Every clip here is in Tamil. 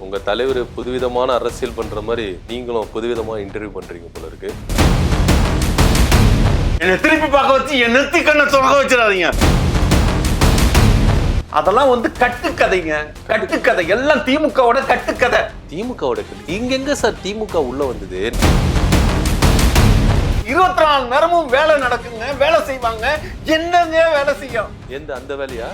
உங்க தலைவர் புதுவிதமான அரசியல் பண்ற மாதிரி நீங்களும் புதுவிதமா இன்டர்வியூ பண்றீங்க போல இருக்கு. என்ன திருப்பி பார்க்க வச்சு என் நெத்தி கண்ணை சொர்க்க வச்சிடாதீங்க. அதெல்லாம் கட்டுக்கதைங்க, கட்டுக்கதை. எல்லாம் திமுகவோட கட்டுக்கதை. திமுகவோட இங்க எங்க சார் திமுக உள்ள வந்தது? 24 நேரமும் வேலை நடக்குங்க, வேலை செய்வாங்க. என்னங்க வேலை செய்யும்? எந்த அந்த வேலையா?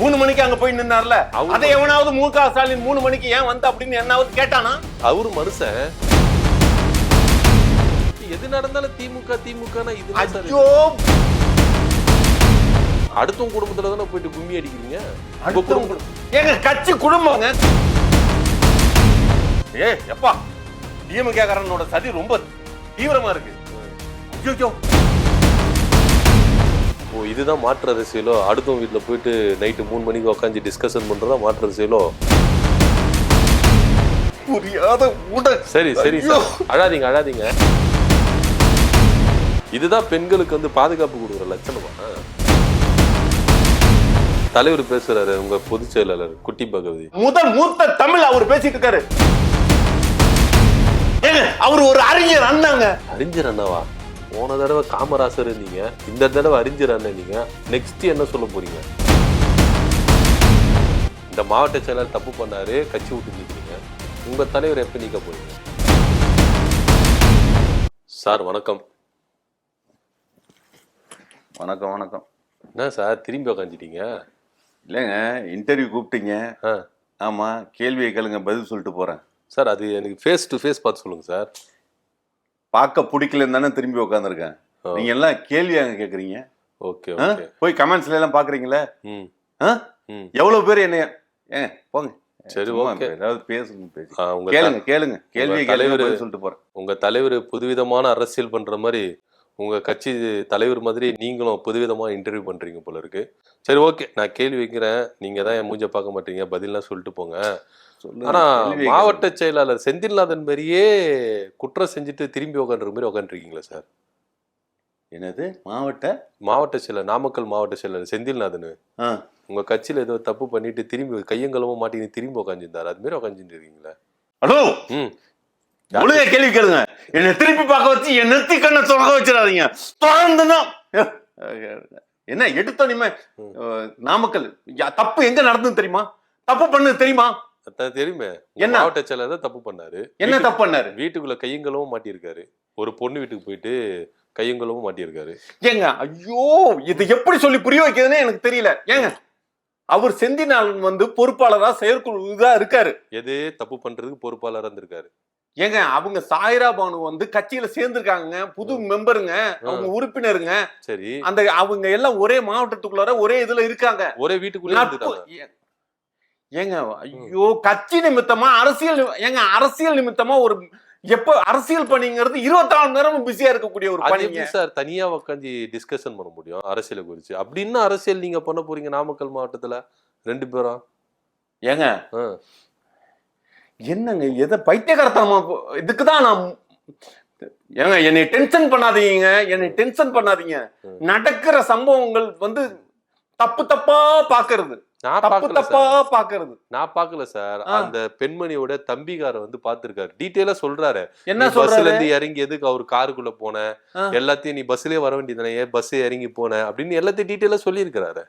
3 மணிக்கு அங்க போய் நின்னார்ல, அதை எவனாவது முக ஸ்டாலின் 3 மணிக்கு ஏன் வந்து அப்படின்னு என்னாவது கேட்டானா? அவரு மனுஷன் எது நடந்தாலும் திமுக திமுகனா இது ஐயோ, அடுத்தவங்க குடும்பத்துல தானே போயிட்டு கும்மி அடிக்கிறீங்க. எங்க கட்சி குடும்பங்க. எப்பா டிஎம்கே காரனோட சதி ரொம்ப தீவிரமா இருக்கு. ஐயோ, ஓ இதுதான் மாற்று அரசியலோ? அடுத்தவங்க வீட்டுல போயிட்டு நைட்டு 3 மணிக்கு உட்காந்து டிஸ்கஷன் பண்றதா மாற்று அரசியலோ? புரியாத உட. சரி சரி சார், அழாதீங்க அழாதீங்க. இதுதான் பெண்களுக்கு பாதுகாப்பு கொடுக்குற லட்சணமா? தலைவர் பேசுறாரு, உங்க பொதுச் செயலாளர் குட்டி பகவதி முதல் மூத்த தமிழ் அவர் பேசிட்டு இருக்காரு. அவர் ஒரு அறிஞர் அண்ணாங்க. அறிஞர் அண்ணாவா? போன தடவை காமராசர் நீங்க, இந்த தடவை அறிஞர் அண்ணன் நீங்க. நெக்ஸ்ட் என்ன சொல்ல போறீங்க? இந்த மாவட்ட செயலாளர் தப்பு பண்ணாரு, கட்சி விட்டு நீக்கிறீங்க. உங்க தலைவர் எப்ப நீக்க போறீங்க? சார் வணக்கம். வணக்கம் வணக்கம். என்ன சார் திரும்பி உக்காந்துட்டீங்க? இல்லைங்க, இன்டர்வியூ கூப்பிட்டீங்க. ஆமா, கேள்வியை கேளுங்க, பதில் சொல்லிட்டு போறேன். சார் அது எனக்கு ஃபேஸ் டு ஃபேஸ் பார்த்து சொல்லுங்க சார். பார்க்க பிடிக்கலன்னு தானே திரும்பி உட்காந்துருக்கேன். நீங்க எல்லாம் கேள்வி அங்க கேக்குறீங்க. Okay okay. போய் கமெண்ட்ஸ்ல எல்லாம் பாக்குறீங்களே. எவ்வளவு பேர் என்ன போங்க. சரி ஓகே, ஏதாவது பேசுங்க, பேசி உங்க கேளுங்க கேளுங்க. கேள்வி தலைவர் சொல்லிட்டு போறேன். உங்க தலைவர் புதுவிதமான அரசியல் பண்ற மாதிரி உங்க கட்சி தலைவர் மாதிரி நீங்களும் புதுவிதமா இன்டர்வியூ பண்றீங்க போல இருக்கு. சரி ஓகே, நான் கேள்வி வைக்கிறேன். நீங்க தான் என் மூஞ்ச பார்க்க மாட்டீங்க, பதிலாம் சொல்லிட்டு போங்க. ஆனா மாவட்ட செயலாளர் செந்தில்நாதன் மாதிரியே குற்றம் செஞ்சுட்டு திரும்பி உட்காந்துற மாதிரி உட்காந்துருக்கீங்களா சார்? என்னது மாவட்ட செயலர், நாமக்கல் மாவட்ட செயலர் செந்தில்நாதன் உங்க கட்சியில ஏதோ தப்பு பண்ணிட்டு திரும்பி கையங்கலமும் மாட்டீங்க திரும்பி உட்காந்துருந்தாரு, அது மாதிரி உட்காந்துட்டு இருக்கீங்களா? ஹலோ, ஒழுங்கா கேள்வி கேளுங்க. என்ன திருப்பி பார்க்க வச்சு என் நெத்தி கண்ணை சொர்க்க வச்சிடாதீங்க. தொடர்ந்துதான் என்ன எடுத்தோனிமே நாமக்கல் தப்பு எங்க நடந்தது தெரியுமா? தப்பு பண்ணது தெரியுமா? தெரியுமே. என்ன மாவட்ட செயலர் தான் தப்பு பண்ணாரு. என்ன தப்பு பண்ணாரு? வீட்டுக்குள்ள கையங்கலமும் மாட்டியிருக்காரு. ஒரு பொண்ணு வீட்டுக்கு போயிட்டு கையங்கலமும் மாட்டியிருக்காரு. ஏங்க ஐயோ, இது எப்படி சொல்லி புரிய வைக்கிறதுன்னு எனக்கு தெரியல. ஏங்க அவர் செந்தில்நாதன் பொறுப்பாளரா செயற்குழு தான் இருக்காரு. எது தப்பு பண்றதுக்கு பொறுப்பாளரா இருந்திருக்காரு. ஏங்க அவங்க சாயிரா பானு கட்சியில சேர்ந்திருக்காங்க, புது மெம்பருங்க, அவங்க உறுப்பினருங்க. சரி, அந்த அவங்க எல்லாம் ஒரே மாவட்டத்துக்குள்ளார ஒரே இதுல இருக்காங்க, ஒரே வீட்டுக்குள்ள. ஏங்க ஐயோ, கட்சி நிமித்தமா அரசியல், ஏங்க அரசியல் நிமித்தமா ஒரு எப்ப அரசியல் பணிங்கிறது 24 நேரமும் பிஸியா இருக்கக்கூடிய ஒரு பணிங்க சார். தனியா உட்காந்து டிஸ்கஷன் பண்ண முடியும் அரசியலை குறிச்சு? அப்படின்னு அரசியல் நீங்க பண்ண போறீங்க நாமக்கல் மாவட்டத்துல 2 பேரும்? ஏங்க என்னங்க எதை பைத்தியகாரத்தனமா? இதுக்குதான் நான் ஏங்க என்னை டென்ஷன் பண்ணாதீங்க, என்னை டென்ஷன் பண்ணாதீங்க. நடக்கிற சம்பவங்கள் தப்பு தப்பா பாக்குறது, நான் பாக்கல சார். அந்த பெண்மணியோட தம்பிகார பாத்துருக்காரு, டீட்டெயிலா சொல்றாரு. என்ன பஸ்ல இருந்து இறங்கி எதுக்கு அவர் காருக்குள்ள போன, எல்லாத்தையும் நீ பஸ்லயே வர வேண்டியதானே, ஏன் பஸ் இறங்கி போன அப்படின்னு எல்லாத்தையும் டீட்டெயிலா சொல்லி இருக்கிறாரு.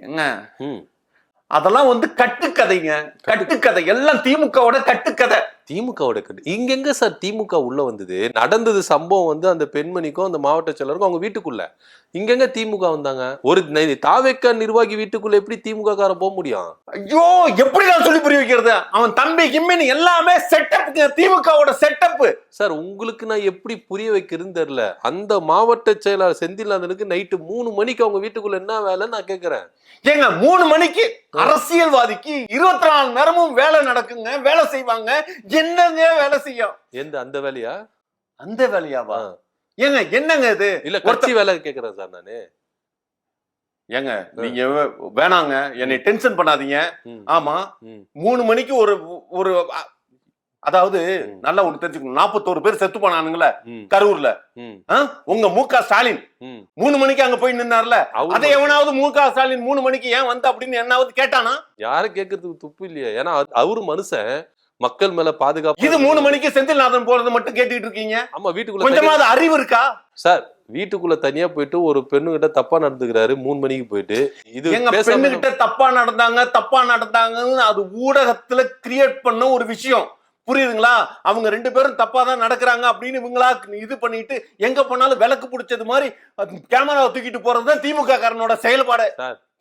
என்ன அதெல்லாம் கட்டுக்கதைங்க, கட்டுக்கதை. எல்லாம் திமுகவோட கட்டுக்கதை. திமுகவோட இங்க எங்க சார் திமுக உள்ள வந்தது? நடந்தது சம்பவம் அந்த பெண்மணிக்கும் அந்த மாவட்ட செயலருக்கும் அவங்க வீட்டுக்குள்ள. இங்க திமுக வந்தாங்க? ஒரு தாவேக்கா நிர்வாகி வீட்டுக்குள்ள எப்படி திமுக காரன் போக முடியும்? ஐயோ, எப்படி நான் சொல்லி புரிய வைக்கிறது? அவன் தம்பி கிம்மின் எல்லாமே செட்டப், திமுகவோட செட்டப். சார் உங்களுக்கு நான் எப்படி புரிய வைக்கிறதுன்னு தெரியல. அந்த மாவட்ட செயலாளர் செந்தில்நாதனுக்கு நைட்டு 3 மணிக்கு அவங்க வீட்டுக்குள்ள என்ன வேலை நான் கேக்குறேன். ஏங்க 3 மணிக்கு அரசியல்வாதிக்கு 24 நேரமும் வேலை நடக்குங்க, வேலை செய்வாங்க. என்னங்க வேலை செய்யும்? எந்த அந்த வேலையா? அந்த வேலையாவா? ஏங்க என்னங்க இது? இல்ல கட்சி வேலை கேக்குறேன் சார் நானு. ஏங்க நீங்க வேணாங்க, என்னை டென்ஷன் பண்ணாதீங்க. ஆமா, 3 மணிக்கு ஒரு அதாவது நல்லா ஒண்ணு தெரிஞ்சுக்கணும், 41 பேர் செத்து போனானுங்களே கரூர்ல. உங்க மு.க. ஸ்டாலின் 3 மணிக்கு அங்க போய் நின்னார்ல, அதை எவனாவது மு.க. ஸ்டாலின் 3 மணிக்கு ஏன் வந்த அப்படின்னு என்னாவது கேட்டானா? யாரும் கேட்கறதுக்கு துப்பு இல்லையா? ஏன்னா அவரு மனுஷன், மக்கள் மேல பாதுகாப்பு. இது 3 மணிக்கு செந்தில்நாதன் போறது மட்டும் கேட்டுட்டு இருக்கீங்க. ஆமா, வீட்டுக்குள்ள கொஞ்சமாவது அறிவு இருக்கா சார்? வீட்டுக்குள்ள தனியா போயிட்டு ஒரு பெண்ணு கிட்ட தப்பா நடந்துக்கிறாரு 3 மணிக்கு போயிட்டு. இது எங்க பெண்ணு கிட்ட தப்பா நடந்தாங்கன்னு அது ஊடகத்துல கிரியேட் பண்ண ஒரு விஷயம், புரியுதுங்களா? அவங்க 2 பேரும் தப்பா தான் நடக்கிறாங்க அப்படின்னு இவங்களா இது பண்ணிட்டு எங்க போனாலும் விளக்கு பிடிச்சது மாதிரி கேமராவை தூக்கிட்டு போறதுதான் திமுக காரனோட செயல்பாடு,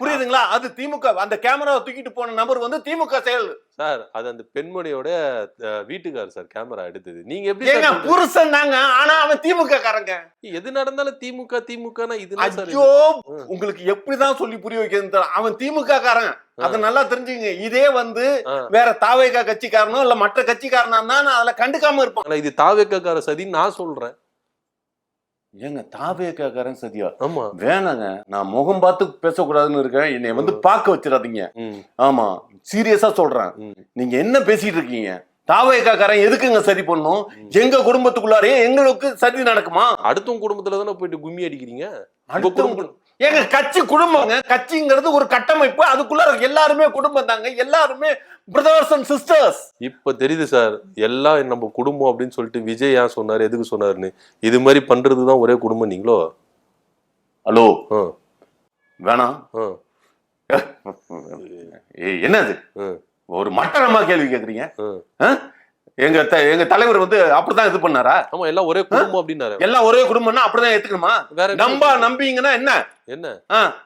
புரியுதுங்களா? அது திமுக, அந்த கேமராவை தூக்கிட்டு போன நபர் வந்து திமுக செயல் சார். அது அந்த பெண்மணியோட வீட்டுக்காரர் சார் கேமரா எடுத்தது. நீங்க எப்படி புருஷன் தாங்க, ஆனா அவன் திமுக காரங்க. எது நடந்தாலும் திமுக இது. ஐயோ, உங்களுக்கு எப்படிதான் சொல்லி புரிய வைக்கிறது? அவன் திமுக காரன், அத நல்லா தெரிஞ்சுங்க. இதே வந்து வேற தாவேகா கட்சிக்காரனோ இல்ல மற்ற கட்சிக்காரனா தான் அதுல கண்டுக்காம இருப்பான். இது தாவேகாக்கார சதின்னு நான் சொல்றேன். ஏங்க தாவேகாக்காரன் சதியா? ஆமா, வேணாங்க, நான் முகம் பார்த்து பேசக்கூடாதுன்னு இருக்கேன், என்னை வந்து பார்க்க வச்சிடாதீங்க. ஆமா, சீரியஸா சொல்றேன். நீங்க என்ன பேசிட்டு இருக்கீங்க? தாவேகாக்காரன் எதுக்குங்க சரி பண்ணும்? எங்க குடும்பத்துக்குள்ளாரே எங்களுக்கு சதி நடக்குமா? அடுத்த குடும்பத்துல தானே போயிட்டு கும்மி அடிக்கிறீங்க. எங்க கட்சி குடும்பங்க, கட்சிங்கிறது ஒரு கட்டமைப்பு, அதுக்குள்ள எல்லாருமே குடும்பம் தாங்க, எல்லாருமே பிரதர்ஸ் அண்ட் சிஸ்டர்ஸ். இப்ப தெரியுது சார், எல்லாம் நம்ம குடும்பம் அப்படின்னு சொல்லிட்டு விஜய் ஏன் சொன்னாரு, எதுக்கு சொன்னாருன்னு. இது மாதிரி பண்றதுதான் ஒரே குடும்பம் நீங்களோ? ஹலோ, வேணாம். என்னது ஒரு மட்டரமா கேள்வி கேக்குறீங்க? எங்க தலைவர் வந்து அப்படிதான் இது பண்ணாரா? ஆமா, எல்லாம் ஒரே குடும்பம் அப்படின்னாரு. எல்லாம் ஒரே குடும்பம்னா அப்படிதான் ஏத்துக்கணுமா? நம்பிங்கன்னா என்ன?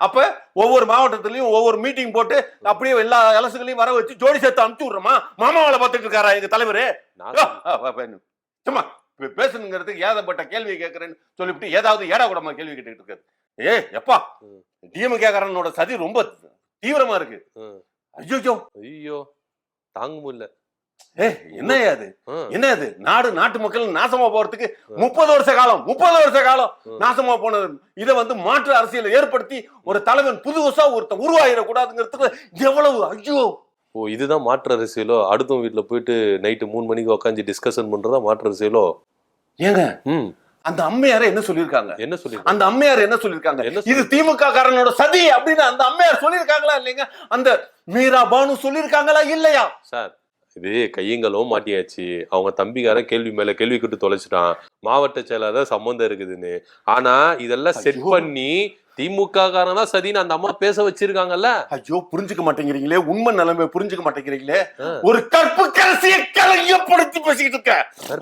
அப்ப ஒவ்வொரு மாவட்டத்திலயும் ஒவ்வொரு மீட்டிங் போட்டு அப்படியே எல்லா எலசுகளையும் வர வச்சு ஜோடி சேர்த்து அனுப்பிச்சு விடுறோமா? மாமாவால பாத்துட்டு இருக்காரா எங்க தலைவரு? சும்மா பேசணுங்கிறதுக்கு ஏதப்பட்ட கேள்வியை கேட்கறேன்னு சொல்லிவிட்டு ஏதாவது ஏடா கூடமா கேள்வி கேட்டுக்கிட்டு இருக்காரு. எப்பா, டிஎம்கே காரனோட சதி ரொம்ப தீவிரமா இருக்கு. ஐயோ, தாங்க முடியல. என்ன அது? நாட்டு மக்கள் நாசமா போறதுக்கு 30 வருஷ காலம் நாசமா போனது. இதை வந்து மாற்று அரசியலை ஏற்படுத்தி ஒரு தலைவன் புதுசா ஒருத்தன் உருவாயிடக்கூடாதுங்கிறதுக்கு எவ்வளவு ஐயோ. இதுதான் மாற்று அரசியலோ? அடுத்த வீட்டுல போயிட்டு நைட்டு 3 மணிக்கு உட்காந்து டிஸ்கஷன் பண்றதா மாற்று அரசியலோ? ஏங்க, அந்த அம்மையார என்ன சொல்லிருக்காங்க? அந்த அம்மையார் என்ன சொல்லிருக்காங்க? இது திமுக காரனோட சதி அப்படின்னு அந்த அம்மையார் சொல்லிருக்காங்களா இல்லைங்க? அந்த மீரா பானு சொல்லிருக்காங்களா இல்லையா? சார், இது கையங்களும் மாட்டியாச்சு. அவங்க தம்பிக்கார கேள்வி மேல கேள்வி கேட்டு தொலைச்சிட்டான், மாவட்ட செயலாளர் சம்பந்தம் இருக்குதுன்னு. ஆனா இதெல்லாம் செட் பண்ணி திமுக காரனா சதின்னு அந்த அம்மா பேச வச்சிருக்காங்கல்ல. ஐயோ, புரிஞ்சுக்க மாட்டேங்கிறீங்களே, உண்மை நிலைமை புரிஞ்சுக்க மாட்டேங்கிறீங்களே. ஒரு கற்பு கரசியை கலங்கப்படுத்தி பேசிட்டு இருக்க,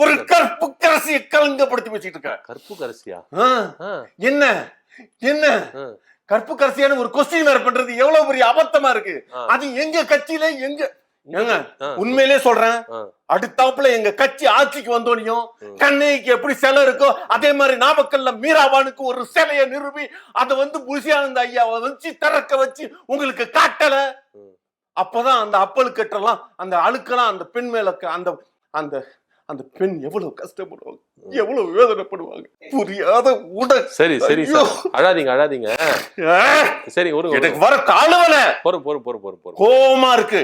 ஒரு கற்பு கரசியை கலங்கப்படுத்தி பேசிட்டு இருக்க. கற்பு கரசியா? என்ன கற்பு கரசியான ஒரு கொஸ்டின் வேற பண்றது எவ்வளவு பெரிய அபத்தமா இருக்கு. அது எங்க கட்சியில உண்மையிலே சொல்றேன், அடுத்தாப்புல எங்க கட்சி ஆட்சிக்கு வந்தோனையும் கண்ணைக்கு எப்படி சிலை இருக்கோ அதே மாதிரி நாமக்கல்ல மீராபானுக்கு ஒரு சிலையை நிறுவி அதை வந்து புசியானந்த ஐயாவை வச்சு திறக்க வச்சு உங்களுக்கு காட்டல. அப்பதான் அந்த அப்பழுக்கட்டெல்லாம் அந்த அழுக்கெல்லாம் அந்த பெண் மேல அந்த அந்த அந்த பெண் எவ்வளவு கஷ்டப்படுவாங்க, எவ்வளவு வேதனைப்படுவாங்க, புரியாத உடல். சரி அழாதீங்க. சரி, எனக்கு வர காலவன கோபமா இருக்கு.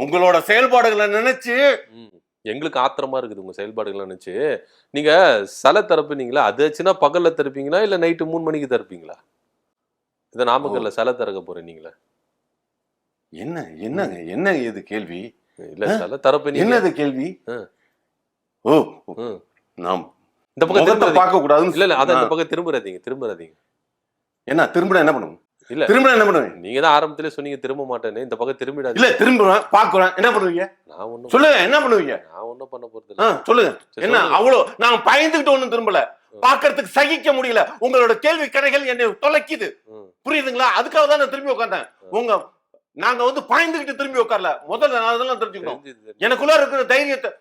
உங்களோட செயல்பாடுகளை நினைச்சு எங்களுக்கு ஆத்திரமா இருக்குது. உங்க செயல்பாடுகளை நினைச்சு நீங்க சில திறப்பீங்களா? அது ஆச்சுன்னா பகல்ல திறப்பீங்களா இல்ல நைட்டு 3 மணிக்கு திறப்பீங்களா? இதை நாமக்கல்ல சில திறக்க போறீங்களா? என்ன இது கேள்வி? இல்ல சில திறப்பு என்னது கேள்வி? நாம் இந்த பக்கம் பார்க்க கூடாது. இல்ல அத இந்த பக்கம் திரும்பறாதீங்க. என்ன திரும்பினா என்ன பண்ணுவோம்? இல்ல திரும்பினா என்ன பண்ணுவீங்க? நீங்க தான் ஆரம்பத்திலே சொன்னீங்க திரும்ப மாட்டேன்னு. இந்த பக்கம் திரும்பிடாதீங்க. இல்ல திரும்புறேன், பாக்குறேன், என்ன பண்ணுவீங்க? நான் ஒண்ணும் சொல்லுங்க, என்ன பண்ணுவீங்க? நான் ஒண்ணும் பண்ண போறது இல்ல. சொல்லுங்க. என்ன அவ்வளவு நாங்க பயந்துகிட்டு ஒண்ணும் திரும்பல, பாக்குறதுக்கு சகிக்க முடியல. உங்களோட கேள்வி கரைகள் என்னை தொலைக்குது, புரியுதுங்களா? அதுக்காக தான் நான் திரும்பி உட்கார்ந்தேன். நாங்க வந்து பயந்துகிட்டு திரும்பி உட்காரல. முதல்ல அதெல்லாம் தெரிஞ்சுக்கணும். எனக்குள்ள இருக்கிற தைரியத்தை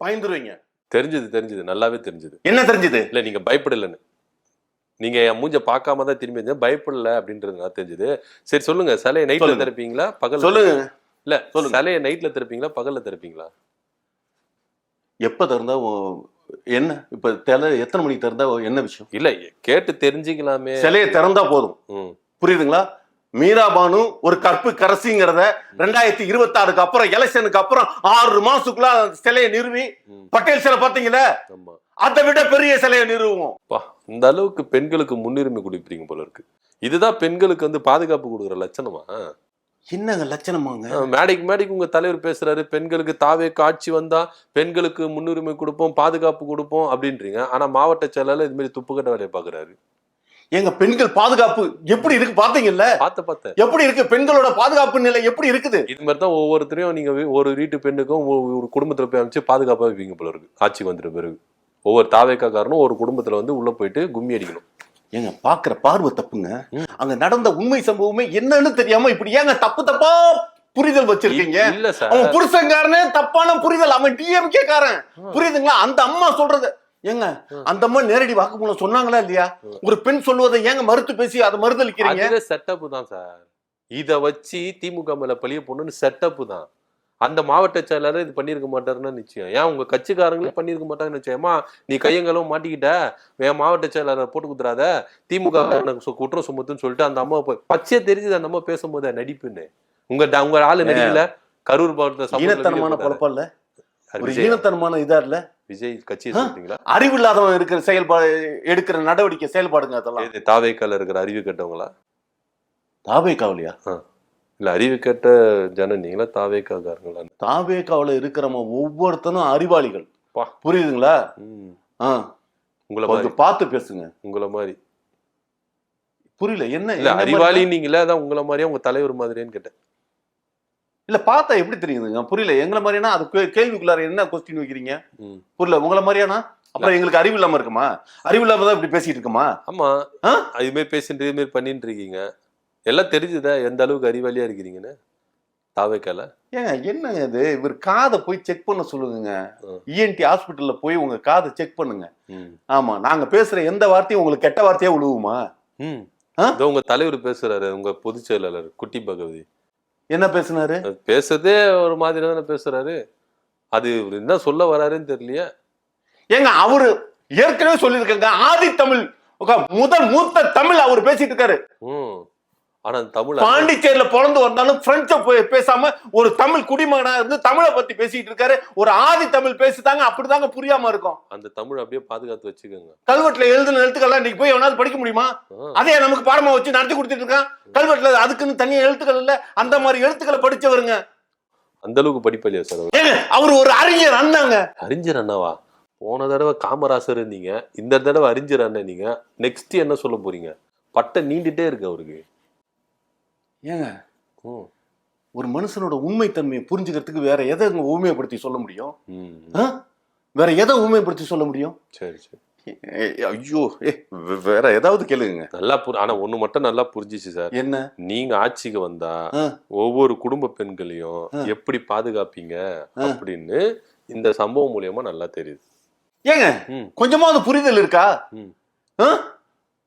பயந்துருவீங்க. தெரிஞ்சது நல்லாவே தெரிஞ்சது. என்ன தெரிஞ்சது? இல்ல நீங்க பயப்படலன்னு, நீங்க என் மூஞ்ச பார்க்காம தான் திரும்பி பயப்படல அப்படின்றது நான் தெரிஞ்சது. சரி சொல்லுங்க, சிலையை நைட்ல திறப்பீங்களா பகல்? சொல்லுங்க. இல்ல சிலையை நைட்ல திறப்பீங்களா பகல்ல திறப்பீங்களா? எப்ப திறந்தா என்ன? இப்ப எத்தனை மணிக்கு திறந்தா என்ன விஷயம்? இல்ல கேட்டு தெரிஞ்சுக்கலாமே. சிலையை திறந்தா போதும், புரியுதுங்களா? மீராபானு ஒரு கற்பு கரசிங்கிறத 2026 அப்புறம் எலெக்ஷனுக்கு அப்புறம் 6 மாசத்துக்குள்ள அந்த சிலையை நிறுவி பட்டேல் சிலை பாத்தீங்களா, அதை விட பெரிய சிலையை நிறுவுவோம். இந்த அளவுக்கு பெண்களுக்கு முன்னுரிமை கொடுப்பீங்க போல இருக்கு. இதுதான் பெண்களுக்கு வந்து பாதுகாப்பு கொடுக்குற லட்சணமா? என்னங்க லட்சணமாங்க? மேடைக்கு உங்க தலைவர் பேசுறாரு, பெண்களுக்கு தாவே காட்சி வந்தா பெண்களுக்கு முன்னுரிமை கொடுப்போம், பாதுகாப்பு கொடுப்போம் அப்படின்றீங்க. ஆனா மாவட்ட செயலாளர் இது மாதிரி துப்புக்கட்ட வேலையை பாக்குறாரு. எங்க பெண்கள் பாதுகாப்பு எப்படி இருக்கு பாத்தீங்கல்ல? பார்த்தேன். எப்படி இருக்கு பெண்களோட பாதுகாப்பு நிலை எப்படி இருக்குது? இது மாதிரி தான் ஒவ்வொருத்தரையும் நீங்க ஒரு வீட்டு பெண்ணுக்கும் ஒரு குடும்பத்துல போய் அமைச்சு பாதுகாப்பா வைப்பீங்க போல இருக்கு. ஆட்சிக்கு வந்துட்ட பிறகு ஒவ்வொரு தாவேக்காரனும் ஒரு குடும்பத்துல வந்து உள்ள போயிட்டு கும்மி அடிக்கணும். ஏங்க பாக்குற பார்வை தப்புங்க. அங்க நடந்த உண்மை சம்பவமே என்னன்னு தெரியாம இப்படி ஏங்க தப்பா புரிதல் வச்சிருக்கீங்க? இல்ல சார், அவன் புருஷன்காரனே தப்பான புரிதல், அவன் டிஎம்கே காரன். புரியுதுங்களா? அந்த அம்மா சொல்றது ஏங்க, அந்த அம்மா நேரடி வாக்குமூலம் சொன்னாங்களா இல்லையா? ஒரு பெண் சொல்வதை ஏங்க மறுத்து பேசி அதை மறுதளிக்கிறீங்க? செட்டப் தான் சார். இத வச்சு திமுக மேல பழிய போடணும்னு செட்டப் தான். அந்த மாவட்ட செயலாளர் இது பண்ணிருக்க மாட்டாருன்னு நிச்சயம். ஏன் உங்க கட்சிக்காரங்களே பண்ணிருக்க மாட்டாங்கன்னு நிச்சயமா? நீ கையங்களும் மாட்டிக்கிட்ட, என் மாவட்ட செயலாளர் போட்டு குடுத்துறாத, திமுக குற்றம் சுமத்துன்னு சொல்லிட்டு அந்த அம்மா பச்சையா தெரிஞ்சது அந்த அம்மா பேசும்போது நடிப்புன்னு. உங்க ஆளு நடிக்கல. கரூர் மாவட்டத்தை ஈனத்தனமான பொழப்பா இல்ல, ஒரு ஈனத்தனமான இதா இல்ல. விஜய் கட்சியை சொல்றீங்களா? அறிவில்லாதவன் இருக்கிற செயல்பாடு, எடுக்கிற நடவடிக்கை செயல்பாடுங்க அதெல்லாம். தாவேக்கால இருக்கிற அறிவு கட்டவங்களா? தாவேக்காவிலையா? இல்ல அறிவு கட்ட ஜன நீங்களா தாவேக்காரங்களா? தாவேக்காவில இருக்கிறவங்க ஒவ்வொருத்தனும் அறிவாளிகள். புரியுதுங்களா? உங்களை பார்த்து பேசுங்க. உங்களை மாதிரி புரியல என்ன? இல்ல அறிவாளி நீங்களே, அதான் உங்களை மாதிரியா உங்க தலைவர் மாதிரியான்னு கேட்டேன். இல்ல பார்த்தா எப்படி தெரியுதுங்க? புரியல. எங்களை மாதிரியானா அது கேள்விக்குள்ளார என்ன கொஸ்டின் வைக்கிறீங்க? புரியல. உங்களை மாதிரியானா அப்புறம் எங்களுக்கு அறிவு இல்லாம இருக்குமா? அறிவு இல்லாம தான் இப்படி பேசிட்டு இருக்குமா? ஆமா, அது மாதிரி பேசிட்டு இது மாதிரி பண்ணிட்டு இருக்கீங்க. எல்லாம் தெரிஞ்சுதா எந்த அளவுக்கு அறிவாளியா இருக்கிறீங்கன்னு தாவேக்கால? ஏங்க என்னங்க இது? இவர் காதை போய் செக் பண்ண சொல்லுங்க. இஎன்டி ஹாஸ்பிட்டல்ல போய் உங்க காதை செக் பண்ணுங்க. ஆமா, நாங்க பேசுற எந்த வார்த்தையும் உங்களுக்கு கெட்ட வார்த்தையா விழுவுமா? உங்க தலைவர் பேசுறாரு, உங்க பொதுச் செயலாளர் குட்டி பகவதி என்ன பேசுனாரு? பேசுறதே ஒரு மாதிரி தானே பேசுறாரு. அது என்ன சொல்ல வராருன்னு தெரியலையா? ஏங்க அவரு ஏற்கனவே சொல்லியிருக்காங்க, ஆதி தமிழ் முதல் மூத்த தமிழ் அவர் பேசிட்டு இருக்காரு. ஆனா தமிழ் பாண்டிச்சேரியில பிறந்து வந்தாலும் பிரெஞ்ச பேசாம ஒரு தமிழ் குடிமகனா இருந்து தமிழை பத்தி பேசிட்டு இருக்காரு. ஒரு ஆதி தமிழ் பேசிட்டாங்க, அப்படிதாங்க புரியாம இருக்கும். அந்த தமிழ் அப்படியே பாதுகாத்து வச்சுக்கோங்க. கல்வெட்டுல எழுதுன எழுத்துக்கள் இன்னைக்கு போய் எவனாவது படிக்க முடியுமா? அதே நமக்கு பாடமா வச்சு நடத்தி கொடுத்துட்டு இருக்கான். கல்வெட்டுல அதுக்குன்னு தனியா எழுத்துக்கள் இல்ல, அந்த மாதிரி எழுத்துக்களை படிச்சவருங்க. அந்த அளவுக்கு படிப்பலையா சார்? அவர் ஒரு அறிஞர் அண்ணாங்க. அறிஞர் அண்ணாவா? போன தடவை காமராசர் இருந்தீங்க, இந்த தடவை அறிஞர் அண்ணன் நீங்க. நெக்ஸ்ட் என்ன சொல்ல போறீங்க? பட்டை நீண்டுட்டே இருக்கு அவருக்கு. ஏங்க ஒரு மனுஷனோட உண்மைத்தன்மையை புரிஞ்சுக்கிறதுக்கு வேற எதை ஊமையப்படுத்தி சொல்ல முடியும்? வேற எதை ஊமையப்படுத்தி சொல்ல முடியும்? சரி சரி. ஐயோ, வேற ஏதாவது கேளுங்க. நல்லா ஆனா ஒண்ணு மட்டும் நல்லா புரிஞ்சிச்சு சார். என்ன? நீங்க ஆட்சிக்கு வந்தா ஒவ்வொரு குடும்ப பெண்களையும் எப்படி பாதுகாப்பீங்க அப்படின்னு இந்த சம்பவம் மூலியமா நல்லா தெரியுது. ஏங்க கொஞ்சமாவது புரிதல் இருக்கா?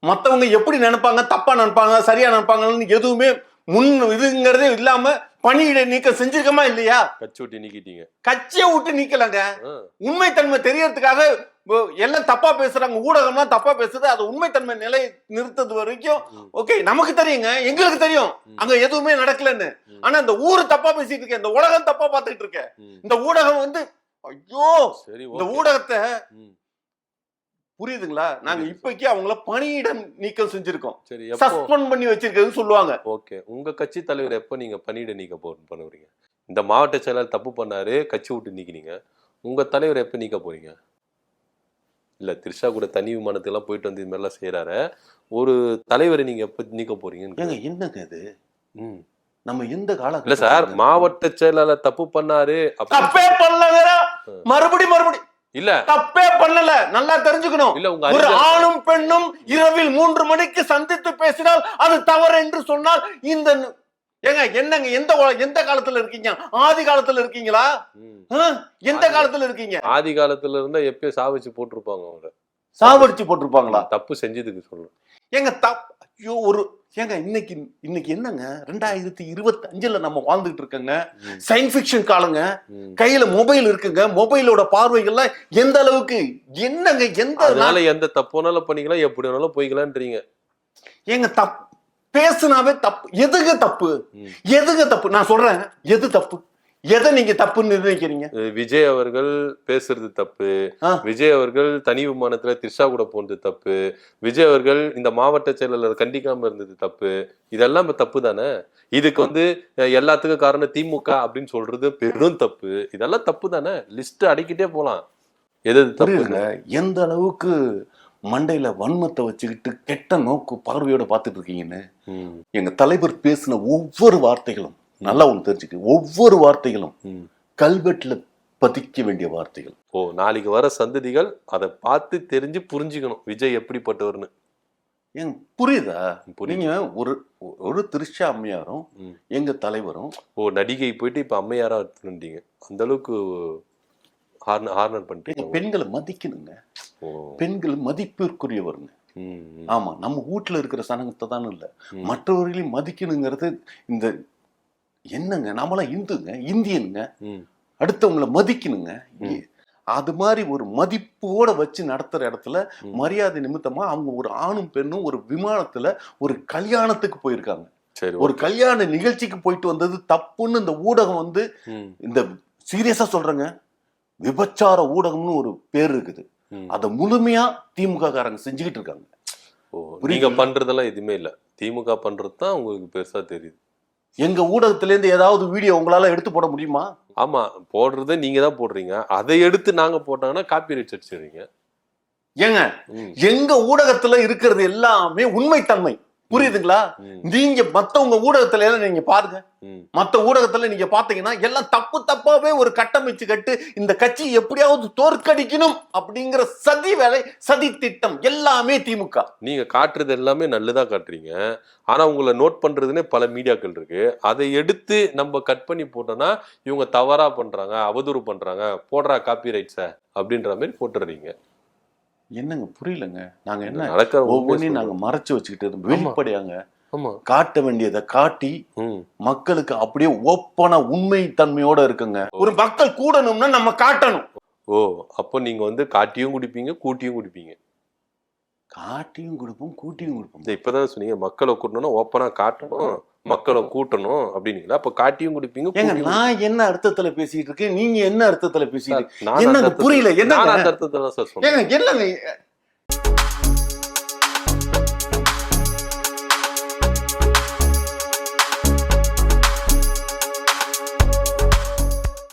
மத்தவங்க எப்படி நினைப்பாங்க, தப்பா நினைப்பாங்க, சரியா நினைப்பாங்கன்னு எதுவுமே முன் இதுங்கிறதே இல்லாம பணியிட நீக்கம் செஞ்சிருக்கமா இல்லையா? கட்சி விட்டு நீக்கிட்டீங்க. கட்சியை விட்டு நீக்கலங்க. உண்மைத்தன்மை தெரியறதுக்காக எல்லாம் தப்பா பேசுறாங்க, ஊடகம்லாம் தப்பா பேசுறது. அது உண்மைத்தன்மை நிலை நிறுத்தது வரைக்கும் ஓகே, நமக்கு தெரியுங்க, எங்களுக்கு தெரியும் அங்க எதுவுமே நடக்கலன்னு. ஆனா இந்த ஊரு தப்பா பேசிட்டு இருக்க, இந்த உலகம் தப்பா பார்த்துட்டு இருக்க, இந்த ஊடகம் வந்து ஐயோ, இந்த ஊடகத்தை புரியுதுங்களா? நாங்க இப்போக்கி அவங்கள பணியிடம் நீக்கம் செஞ்சிருக்கோம். சரி, சஸ்பெண்ட் பண்ணி வச்சிருக்கேன்னு சொல்லுவாங்க. ஓகே, உங்க கட்சி தலைவர் எப்ப நீங்க பணியிட நீக்க பண்ணுவீங்க? இந்த மாவட்ட செயலாளர் தப்பு பண்ணாரு, கட்சி விட்டு நீக்கினீங்க. உங்க தலைவர் எப்ப நீக்க போறீங்க? இல்ல திரிஷா கூட தனி விமானத்துக்கு எல்லாம் போயிட்டு வந்து இது மாதிரி எல்லாம் செய்யறாரு. ஒரு தலைவரை நீங்க எப்ப நீக்க போறீங்க? என்னங்க இது? நம்ம எந்த காலம் இல்ல சார், மாவட்ட செயலாளர் தப்பு பண்ணாரு, தப்பே பண்ணல, மறுபடி இல்ல தப்பே பண்ணல, நல்லா தெரிஞ்சுக்கணும். இல்ல, ஒரு ஆணும் பெண்ணும் இரவில் 3 மணிக்கு சந்தித்து பேசினால் அது தவறு என்று சொன்னால் இந்த என்னங்க எந்த காலத்துல இருக்கீங்க? ஆதி காலத்துல இருக்கீங்களா? எந்த காலத்துல இருக்கீங்க? ஆதி காலத்துல இருந்தா எப்பயோ சாவடிச்சு போட்டிருப்பாங்க. அவங்க சாவடிச்சு போட்டிருப்பாங்களா? தப்பு செஞ்சதுக்கு சொல்றேன். ஐயோ, ஒரு இன்னைக்கு என்னங்க 2025ல நம்ம வாழ்ந்துட்டு இருக்கங்க. சயின்ஸ் ஃபிக்ஷன் காலங்க. கையில மொபைல் இருக்குங்க. மொபைலோட பார்வைகள்லாம் எந்த அளவுக்கு என்னங்க, எந்த தப்புனாலும் பண்ணிக்கலாம், எப்படி வேணாலும் போய்க்கலான்றீங்க. பேசுனாவே தப்பு. எதுக்கு தப்பு? எதுக்கு தப்பு? நான் சொல்றேன், எது தப்பு? எதை நீங்க தப்புன்னு நிர்ணயிக்கிறீங்க? விஜய் அவர்கள் பேசுறது தப்பு, விஜய் அவர்கள் தனி விமானத்துல த்ரிஷா கூட போனது தப்பு, விஜய் அவர்கள் இந்த மாவட்ட செயலாளர் கண்டிக்காம இருந்தது தப்பு, இதெல்லாம் தப்பு தானே? இதுக்கு வந்து எல்லாத்துக்கும் காரணம் திமுக அப்படின்னு சொல்றது பெரும் தப்பு. இதெல்லாம் தப்பு தானே? லிஸ்ட் அடிக்கிட்டே போலாம். எது தப்பு? எந்த அளவுக்கு மண்டையில வன்மத்தை வச்சுக்கிட்டு கெட்ட நோக்கு பார்வையோட பாத்துட்டு இருக்கீங்கன்னு. எங்க தலைவர் பேசின ஒவ்வொரு வார்த்தைகளும் நல்லா ஒண்ணு தெரிஞ்சுக்க, ஒவ்வொரு வார்த்தைகளும் கல்வெட்டுல பதிக்க வேண்டிய வார்த்தைகள். நாளைக்கு வர சந்ததிகள் அதை பார்த்து தெரிஞ்சு புரிஞ்சுக்கணும் விஜய் எப்படிப்பட்டவர்னு. ஏங்க புரியுதா? நீங்க ஒரு திருஷா அம்மையாரும் எங்க தலைவரும் நடிகை போயிட்டு இப்ப அம்மையாரா எடுத்துட்டீங்க. அந்த அளவுக்கு ஹார்னர் பண்ணிட்டீங்க. பெண்களை மதிக்கணுங்க. பெண்கள் மதிப்பிற்குரியவருங்க. ஆமா, நம்ம வீட்டுல இருக்கிற சனங்கத்தை தானே இல்ல, மற்றவர்களையும் மதிக்கணுங்கிறது. இந்த என்னங்க, நம்மளாம் இந்துங்க, இந்தியனுங்க, அடுத்தவங்களை மதிக்கணுங்க. அது மாதிரி ஒரு மதிப்போட வச்சு நடத்துற இடத்துல மரியாதை நிமித்தமா அவங்க ஒரு ஆணும் பெண்ணும் ஒரு விமானத்துல ஒரு கல்யாணத்துக்கு போயிருக்காங்க. ஒரு கல்யாண நிகழ்ச்சிக்கு போயிட்டு வந்தது தப்புன்னு இந்த ஊடகம் வந்து, இந்த சீரியஸா சொல்றேங்க, விபச்சார ஊடகம்னு ஒரு பேர் இருக்குது. அத முழுமையா திமுக காரங்க செஞ்சுக்கிட்டு இருக்காங்க. நீங்க பண்றதெல்லாம் எதுவுமே இல்ல, திமுக பண்றதுதான் உங்களுக்கு பெருசா தெரியுது. எங்க ஊடகத்துல இருந்து ஏதாவது வீடியோ உங்களால எடுத்து போட முடியுமா? ஆமா, போடுறத நீங்க தான் போடுறீங்க. அதை எடுத்து நாங்க போட்டாங்கன்னா காப்பி ரைட்ஸ் அடிச்சிடுறீங்க. ஏங்க, எங்க ஊடகத்துல இருக்கிறது எல்லாமே உண்மைத்தன்மை, புரியுதுங்களா? நீங்க மத்தவங்க ஊடகத்துல எல்லாம் நீங்க பாருங்க, மத்த ஊடகத்துல நீங்க பாத்தீங்கன்னா எல்லாம் தப்பு தப்பாவே ஒரு கட்டமைச்சு கட்டு இந்த கட்சி எப்படியாவது தோற்கடிக்கணும் அப்படிங்கிற சதி வேலை, சதி திட்டம் எல்லாமே திமுக. நீங்க காட்டுறது எல்லாமே நல்லதா காட்டுறீங்க, ஆனா உங்களை நோட் பண்றதுன்னே பல மீடியாக்கள் இருக்கு. அதை எடுத்து நம்ம கட் பண்ணி போட்டோம்னா இவங்க தவறா பண்றாங்க, அவதூறு பண்றாங்க, போடுறா காப்பி ரைட்ஸ அப்படின்ற மாதிரி போட்டுறீங்க. என்னங்க புரியலங்க. நாங்க என்ன ஒவ்வொன்றையும் நாங்க மறைச்சு வச்சுக்கிட்டு வெளிப்படையாங்க காட்ட வேண்டியதை காட்டி மக்களுக்கு அப்படியே ஓப்பனா உண்மை தன்மையோட இருக்குங்க. ஒரு மக்கள் கூடணும்னா நம்ம காட்டணும். அப்போ நீங்க வந்து காட்டியும் குடிப்பீங்க, கூட்டியும் குடிப்பீங்க. காட்டியும் கொடுப்போம், கூட்டியும் கொடுப்போம். இப்பதான் சொன்னீங்க மக்களை கூட்டணும்னா ஓப்பனா காட்டணும், மக்களை கூட்டணும் அப்படின்னீங்களா? அப்ப காட்டியும் குடிப்பீங்க. நான் என்ன அர்த்தத்துல பேசிட்டு இருக்கேன், நீங்க என்ன அர்த்தத்துல பேசிட்டு? என்ன புரியல? என்ன அர்த்தத்துல சார் சொன்னீங்க? என்னங்க